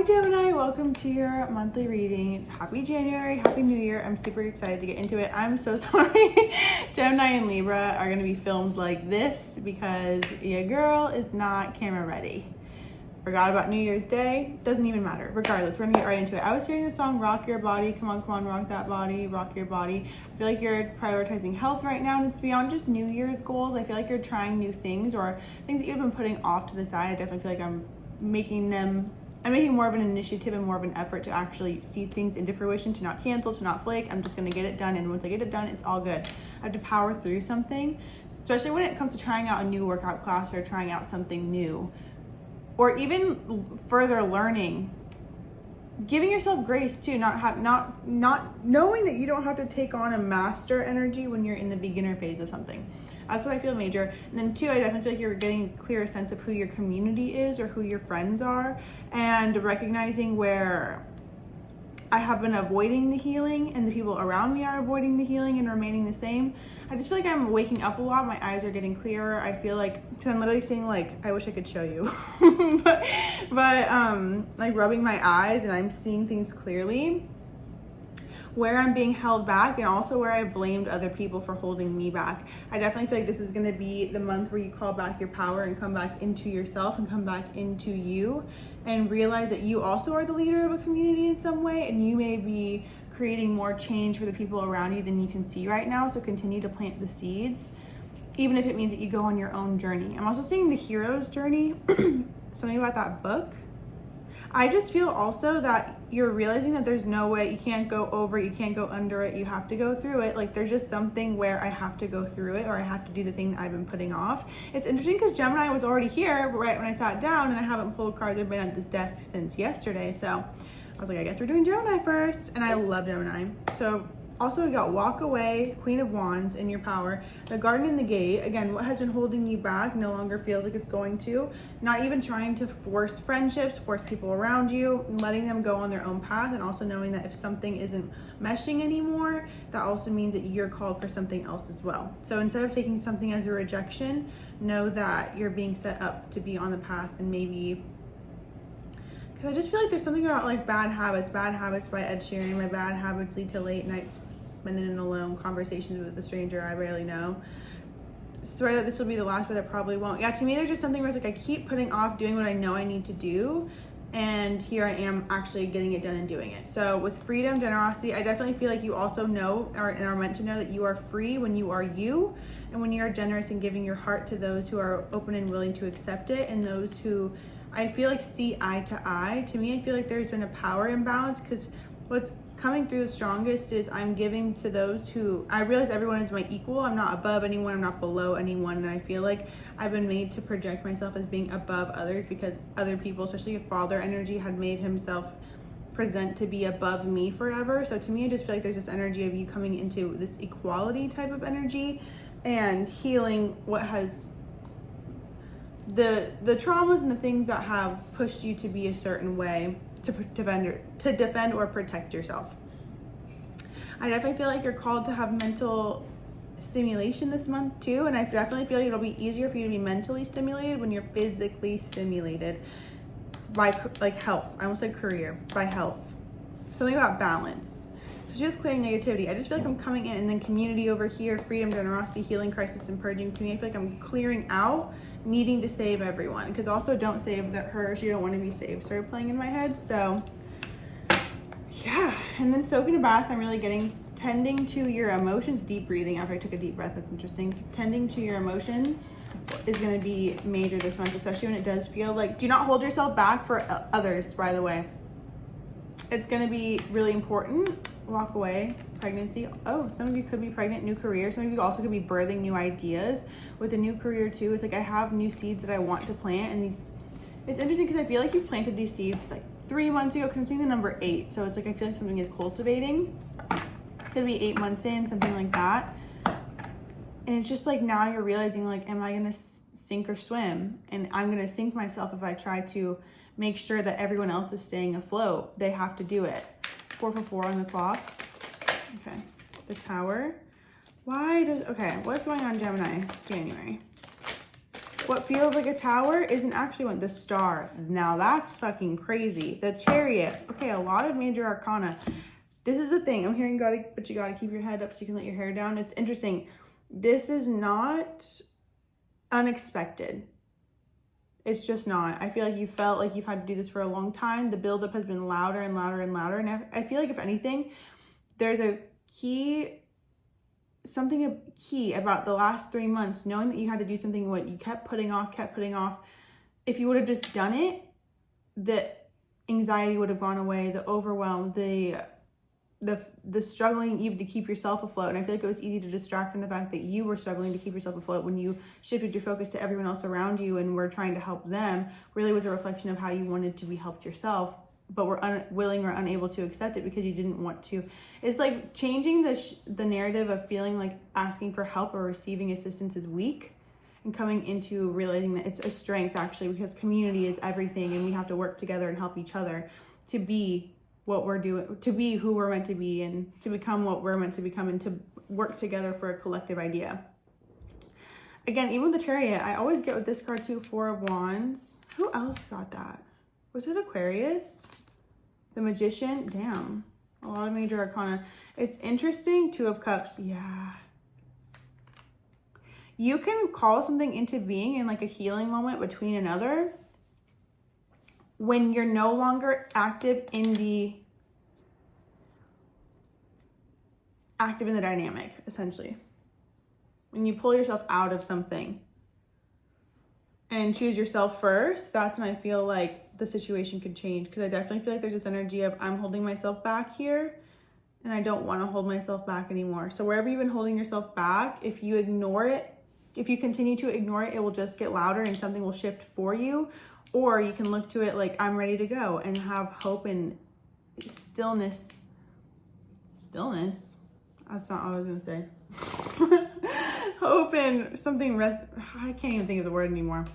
Gemini, welcome to your monthly reading. Happy January, happy new year. I'm super excited to get into it. I'm so sorry Gemini and Libra are going to be filmed like this because your girl is not camera ready. Forgot about New Year's Day. Doesn't even matter. Regardless, we're gonna get right into it. I was hearing the song Rock Your Body. Come on, rock that body, rock your body. I feel like you're prioritizing health right now, and it's beyond just New Year's goals. I feel like you're trying new things or things that you've been putting off to the side. I definitely feel like I'm making more of an initiative and more of an effort to actually see things into fruition, to not cancel, to not flake. I'm just gonna get it done, and once I get it done, it's all good. I have to power through something, especially when it comes to trying out a new workout class or trying out something new. Or even further learning, giving yourself grace too, not knowing that you don't have to take on a master energy when you're in the beginner phase of something. That's what I feel major. And then two, I definitely feel like you're getting a clearer sense of who your community is or who your friends are, and recognizing where I have been avoiding the healing and the people around me are avoiding the healing and remaining the same. I just feel like I'm waking up a lot. My eyes are getting clearer. I feel like, because I'm literally seeing, like, I wish I could show you, but like rubbing my eyes and I'm seeing things clearly, where I'm being held back and also where I blamed other people for holding me back. I definitely feel like this is going to be the month where you call back your power and come back into yourself and come back into you and realize that you also are the leader of a community in some way, and you may be creating more change for the people around you than you can see right now. So continue to plant the seeds, even if it means that you go on your own journey. I'm also seeing the hero's journey, something about that book. I just feel also that you're realizing that there's no way, you can't go over it, you can't go under it, you have to go through it. Like, there's just something where I have to go through it, or I have to do the thing that I've been putting off. It's interesting because Gemini was already here right when I sat down, and I haven't pulled cards. I've been at this desk since yesterday, so I was like, I guess we're doing Gemini first, and I love Gemini. So also we got Walk Away, Queen of Wands, in your power. The Garden and the Gate. Again, what has been holding you back no longer feels like it's going to. Not even trying to force friendships, force people around you, letting them go on their own path, and also knowing that if something isn't meshing anymore, that also means that you're called for something else as well. So instead of taking something as a rejection, know that you're being set up to be on the path. And maybe, because I just feel like there's something about like Bad Habits by Ed Sheeran. My bad habits lead to late nights spending in alone conversations with a stranger I barely know. Swear that this will be the last, but it probably won't. Yeah, to me there's just something where it's like I keep putting off doing what I know I need to do, and here I am actually getting it done and doing it. So with freedom, generosity, I definitely feel like you also know and are meant to know that you are free when you are you, and when you are generous and giving your heart to those who are open and willing to accept it, and those who I feel like see eye to eye. To me, I feel like there's been a power imbalance, because what's coming through the strongest is I'm giving to those who, I realize everyone is my equal. I'm not above anyone, I'm not below anyone, and I feel like I've been made to project myself as being above others because other people, especially a father energy, had made himself present to be above me forever. So to me, I just feel like there's this energy of you coming into this equality type of energy and healing what has the traumas and the things that have pushed you to be a certain way, to defend or protect yourself. I definitely feel like you're called to have mental stimulation this month too, and I definitely feel like it'll be easier for you to be mentally stimulated when you're physically stimulated by like health. I almost said career, by health. Something about balance. So just clearing negativity. I just feel like I'm coming in, and then community over here, freedom, generosity, healing, crisis, and purging. To me, I feel like I'm clearing out needing to save everyone, because also don't save that her, she don't want to be saved started playing in my head. So yeah, and then soaking a bath, I'm really getting tending to your emotions. Deep breathing after I took a deep breath, that's interesting. Tending to your emotions is going to be major this month, especially when it does feel like, do not hold yourself back for others, by the way. It's going to be really important. Walk away, pregnancy. Oh, some of you could be pregnant, new career. Some of you also could be birthing new ideas with a new career too. It's like I have new seeds that I want to plant, and these, it's interesting because I feel like you planted these seeds like 3 months ago, because I'm seeing the number 8. So it's like I feel like something is cultivating. Could be 8 months in, something like that. And it's just like now you're realizing, like, am I going to sink or swim? And I'm going to sink myself if I try to make sure that everyone else is staying afloat. They have to do it. 4 for 4 on the clock. Okay. The Tower. Why does, okay, what's going on Gemini, January? What feels like a tower isn't actually one. The Star. Now that's fucking crazy. The Chariot. Okay, a lot of major arcana. This is the thing. I'm hearing but you gotta keep your head up so you can let your hair down. It's interesting. This is not unexpected. It's just not. I feel like you felt like you've had to do this for a long time. The buildup has been louder and louder and louder. And I feel like if anything, there's a key about the last 3 months, knowing that you had to do something what you kept putting off. If you would have just done it, the anxiety would have gone away, the overwhelm, the struggling even to keep yourself afloat. And I feel like it was easy to distract from the fact that you were struggling to keep yourself afloat when you shifted your focus to everyone else around you and were trying to help them. Really was a reflection of how you wanted to be helped yourself, but were unwilling or unable to accept it because you didn't want to. It's like changing the narrative of feeling like asking for help or receiving assistance is weak, and coming into realizing that it's a strength actually, because community is everything and we have to work together and help each other to be what we're doing, to be who we're meant to be, and to become what we're meant to become, and to work together for a collective idea. Again, even with the Chariot, I always get with this card too, 4 of Wands. Who else got that? Was it Aquarius? The Magician? Damn. A lot of major arcana. It's interesting. 2 of Cups. Yeah. You can call something into being in like a healing moment between another when you're no longer active in the dynamic, essentially. When you pull yourself out of something and choose yourself first, that's when I feel like the situation could change. Because I definitely feel like there's this energy of I'm holding myself back here and I don't want to hold myself back anymore. So wherever you've been holding yourself back, if you ignore it, if you continue to ignore it, it will just get louder and something will shift for you. Or you can look to it like I'm ready to go and have hope and stillness. Stillness? That's not what I was going to say. Hope and something I can't even think of the word anymore.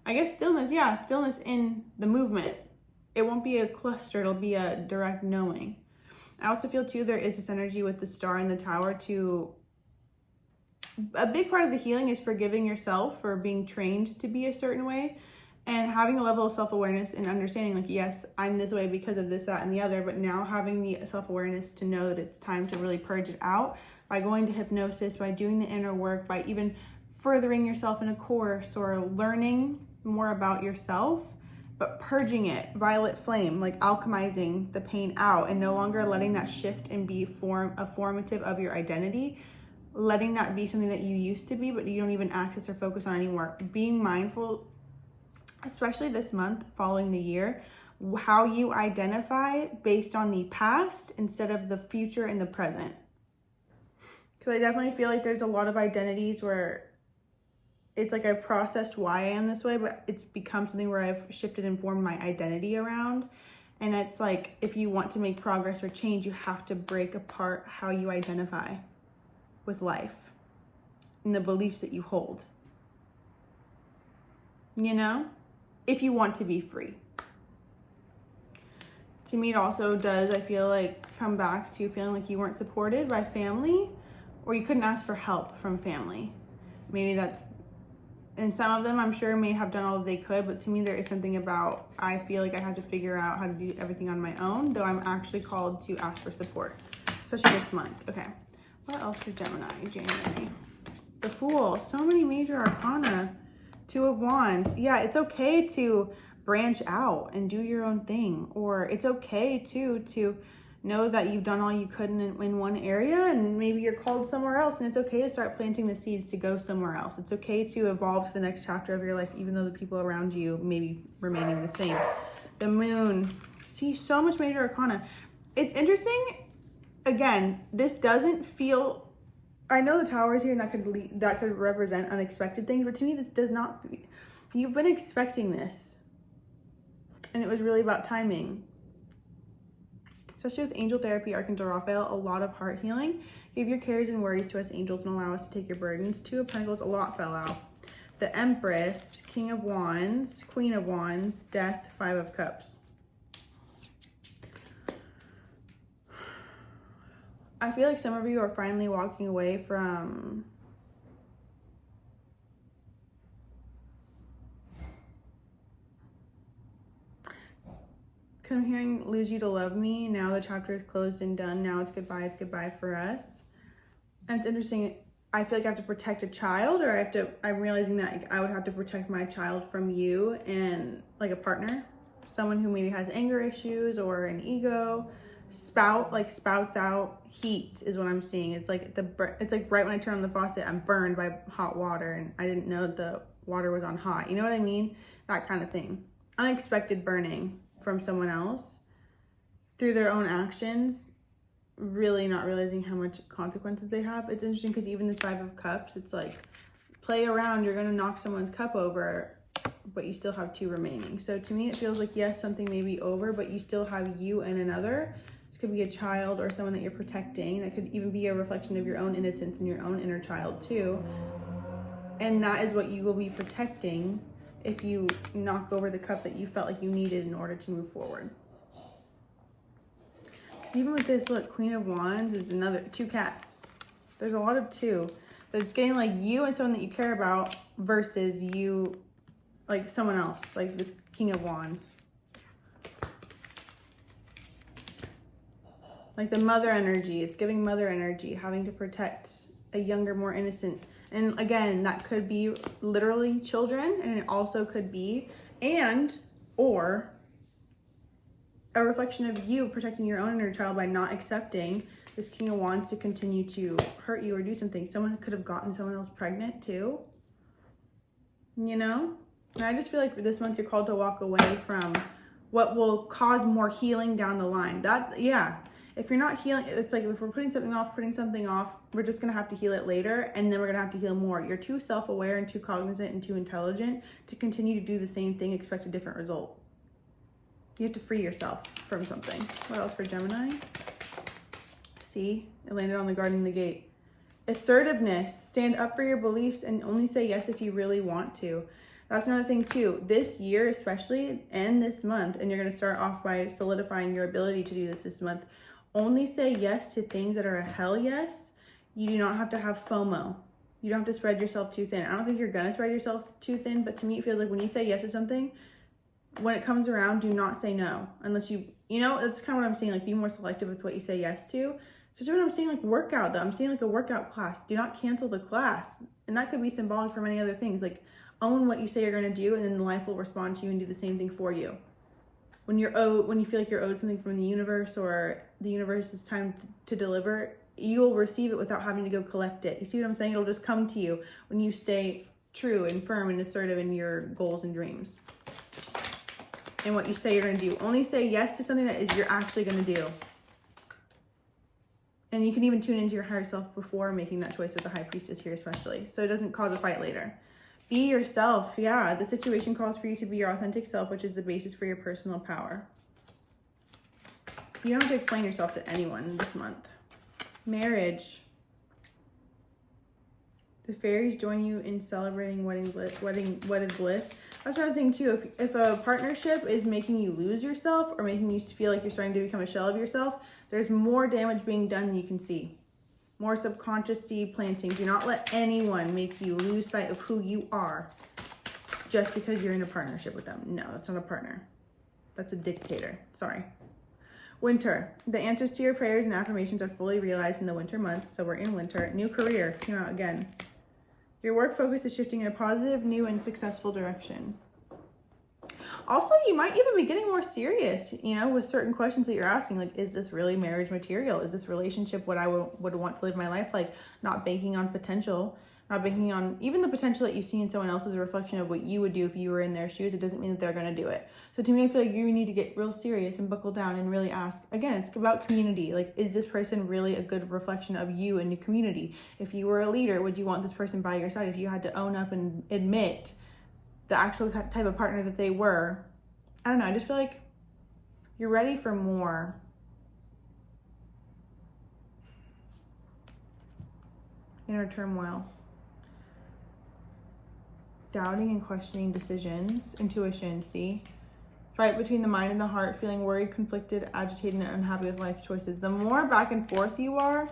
I guess stillness. Yeah, stillness in the movement. It won't be a cluster. It'll be a direct knowing. I also feel too there is this energy with the Star and the Tower to... A big part of the healing is forgiving yourself for being trained to be a certain way. And having a level of self-awareness and understanding like, yes, I'm this way because of this, that, and the other, but now having the self-awareness to know that it's time to really purge it out by going to hypnosis, by doing the inner work, by even furthering yourself in a course or learning more about yourself, but purging it, violet flame, like alchemizing the pain out and no longer letting that shift and be a formative of your identity, letting that be something that you used to be, but you don't even access or focus on anymore. Being mindful, especially this month following the year, how you identify based on the past instead of the future and the present. Because I definitely feel like there's a lot of identities where it's like I've processed why I am this way, but it's become something where I've shifted and formed my identity around. And it's like, if you want to make progress or change, you have to break apart how you identify with life and the beliefs that you hold. You know? If you want to be free. To me, it also does, I feel like, come back to feeling like you weren't supported by family or you couldn't ask for help from family. Maybe that's, and some of them I'm sure may have done all that they could, but to me there is something about, I feel like I had to figure out how to do everything on my own, though I'm actually called to ask for support, especially this month. Okay, what else for Gemini, January? The Fool, so many major arcana. 2 of Wands. Yeah, it's okay to branch out and do your own thing. Or it's okay too to know that you've done all you could in one area and maybe you're called somewhere else, and it's okay to start planting the seeds to go somewhere else. It's okay to evolve to the next chapter of your life, even though the people around you may be remaining the same. The Moon. See, so much major arcana. It's interesting. Again, this doesn't feel... I know the Tower is here and that could represent unexpected things, but to me this does not. You've been expecting this, and it was really about timing. Especially with angel therapy, Archangel Raphael, a lot of heart healing. Give your cares and worries to us angels and allow us to take your burdens. 2 of Pentacles, a lot fell out. The Empress, King of Wands, Queen of Wands, Death, 5 of Cups. I feel like some of you are finally walking away from I'm hearing lose you to love me. Now the chapter is closed and done. Now it's goodbye for us. And it's interesting. I feel like I have to protect a child, or I'm realizing that I would have to protect my child from you and like a partner, someone who maybe has anger issues or an ego. Spouts out heat is what I'm seeing. It's like right when I turn on the faucet, I'm burned by hot water and I didn't know the water was on hot. You know what I mean? That kind of thing. Unexpected burning from someone else through their own actions, really not realizing how much consequences they have. It's interesting because even this 5 of Cups, it's like, play around, you're going to knock someone's cup over, but you still have 2 remaining. So to me, it feels like, yes, something may be over, but you still have you and another. This could be a child or someone that you're protecting. That could even be a reflection of your own innocence and your own inner child too. And that is what you will be protecting if you knock over the cup that you felt like you needed in order to move forward. Because even with this, look, Queen of Wands is another 2 cats. There's a lot of 2. But it's getting like you and someone that you care about versus you, like someone else, like this King of Wands. Like the mother energy, it's giving mother energy, having to protect a younger, more innocent. And again, that could be literally children, and it also could be, or a reflection of you protecting your own inner child by not accepting this King of Wands to continue to hurt you or do something. Someone could have gotten someone else pregnant too, you know? And I just feel like this month you're called to walk away from what will cause more healing down the line. If you're not healing, it's like if we're putting something off, we're just going to have to heal it later, and then we're going to have to heal more. You're too self-aware and too cognizant and too intelligent to continue to do the same thing, expect a different result. You have to free yourself from something. What else for Gemini? See, it landed on the Garden and the Gate. Assertiveness, stand up for your beliefs and only say yes if you really want to. That's another thing too. This year especially, and this month, and you're going to start off by solidifying your ability to do this month, only say yes to things that are a hell yes. You do not have to have FOMO. You don't have to spread yourself too thin. I don't think you're going to spread yourself too thin, but to me it feels like when you say yes to something, when it comes around, do not say no. Unless you know, that's kind of what I'm saying, like be more selective with what you say yes to. So when I'm saying like workout though, I'm saying like a workout class. Do not cancel the class. And that could be symbolic for many other things. Like own what you say you're going to do, and then life will respond to you and do the same thing for you. When you feel like you're owed something from the universe, or the universe is time to deliver, you'll receive it without having to go collect it. You see what I'm saying? It'll just come to you when you stay true and firm and assertive in your goals and dreams. And what you say you're going to do. Only say yes to something that you're actually going to do. And you can even tune into your higher self before making that choice with the High Priestess here especially, so it doesn't cause a fight later. Be yourself. Yeah, the situation calls for you to be your authentic self, which is the basis for your personal power. You don't have to explain yourself to anyone this month. Marriage. The fairies join you in celebrating wedded bliss. That's another thing too. If a partnership is making you lose yourself or making you feel like you're starting to become a shell of yourself, there's more damage being done than you can see. More subconscious seed planting. Do not let anyone make you lose sight of who you are just because you're in a partnership with them. No, that's not a partner. That's a dictator. Sorry. Winter. The answers to your prayers and affirmations are fully realized in the winter months, so we're in winter. New career came out again. Your work focus is shifting in a positive, new, and successful direction. Also, you might even be getting more serious, with certain questions that you're asking, like, is this really marriage material? Is this relationship what I would want to live my life like? Not banking on potential, not banking on even the potential that you see in someone else is a reflection of what you would do if you were in their shoes. It doesn't mean that they're going to do it. So to me, I feel like you need to get real serious and buckle down and really ask. Again, it's about community. Like, is this person really a good reflection of you and your community? If you were a leader, would you want this person by your side? If you had to own up and admit the actual type of partner that they were, I don't know. I just feel like you're ready for more. Inner turmoil. Doubting and questioning decisions. Intuition, see? Fight between the mind and the heart, feeling worried, conflicted, agitated, and unhappy with life choices. The more back and forth you are,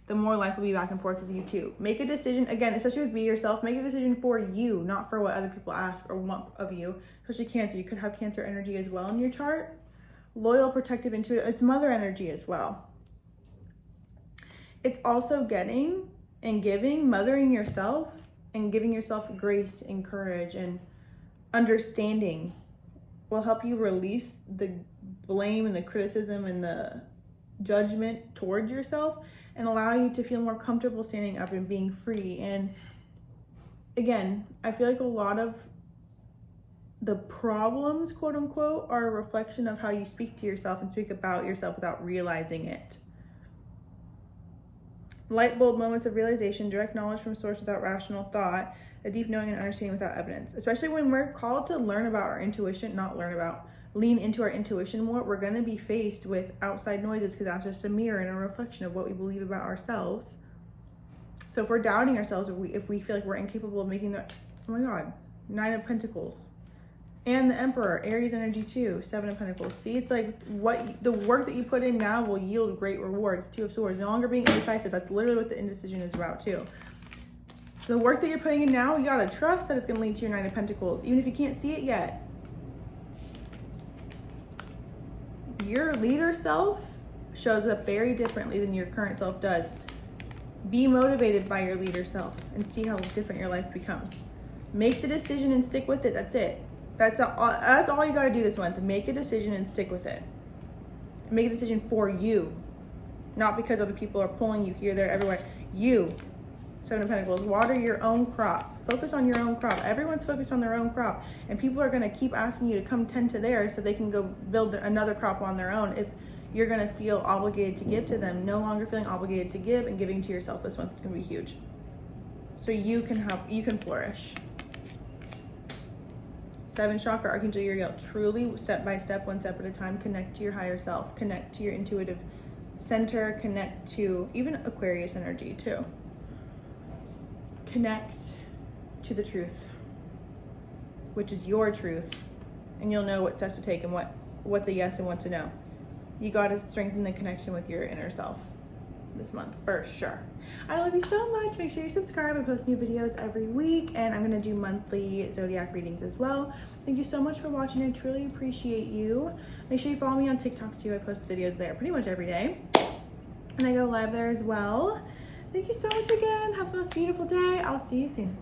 the more life will be back and forth with you too. Make a decision, again, especially with be yourself, make a decision for you, not for what other people ask or want of you. Especially Cancer, you could have Cancer energy as well in your chart, loyal, protective, intuitive. It's mother energy as well. It's also getting and giving, mothering yourself and giving yourself grace and courage and understanding will help you release the blame and the criticism and the judgment towards yourself and allow you to feel more comfortable standing up and being free. And again, I feel like a lot of the problems, quote unquote, are a reflection of how you speak to yourself and speak about yourself without realizing it. Light bulb moments of realization, direct knowledge from source without rational thought, a deep knowing and understanding without evidence. Especially when we're called to learn about our intuition, lean into our intuition more, we're going to be faced with outside noises because that's just a mirror and a reflection of what we believe about ourselves. So if we're doubting ourselves, if we feel like we're incapable of making the, oh my God, 9 of Pentacles. And the Emperor, Aries energy too, 7 of Pentacles. See, it's like the work that you put in now will yield great rewards. 2 of Swords, no longer being indecisive. That's literally what the indecision is about too. The work that you're putting in now, you gotta trust that it's gonna lead to your 9 of Pentacles, even if you can't see it yet. Your leader self shows up very differently than your current self does. Be motivated by your leader self and see how different your life becomes. Make the decision and stick with it. That's it. That's all you got to do this month. Make a decision and stick with it. Make a decision for you, not because other people are pulling you here, there, everywhere. You, 7 of Pentacles, water your own crop. Focus on your own crop. Everyone's focused on their own crop, and people are going to keep asking you to come tend to theirs so they can go build another crop on their own. If you're going to feel obligated to give to them, no longer feeling obligated to give and giving to yourself this month is going to be huge. So you can flourish. 7 chakra, Archangel Uriel, truly step by step, one step at a time, connect to your higher self, connect to your intuitive center, connect to even Aquarius energy too. Connect to the truth, which is your truth, and you'll know what steps to take and what's a yes and what's a no. You got to strengthen the connection with your inner self this month for sure. I love you so much. Make sure you subscribe. I post new videos every week, and I'm going to do monthly zodiac readings as well. Thank you so much for watching. I truly appreciate you. Make sure you follow me on TikTok too. I post videos there pretty much every day, and I go live there as well. Thank you so much again. Have the most beautiful day. I'll see you soon.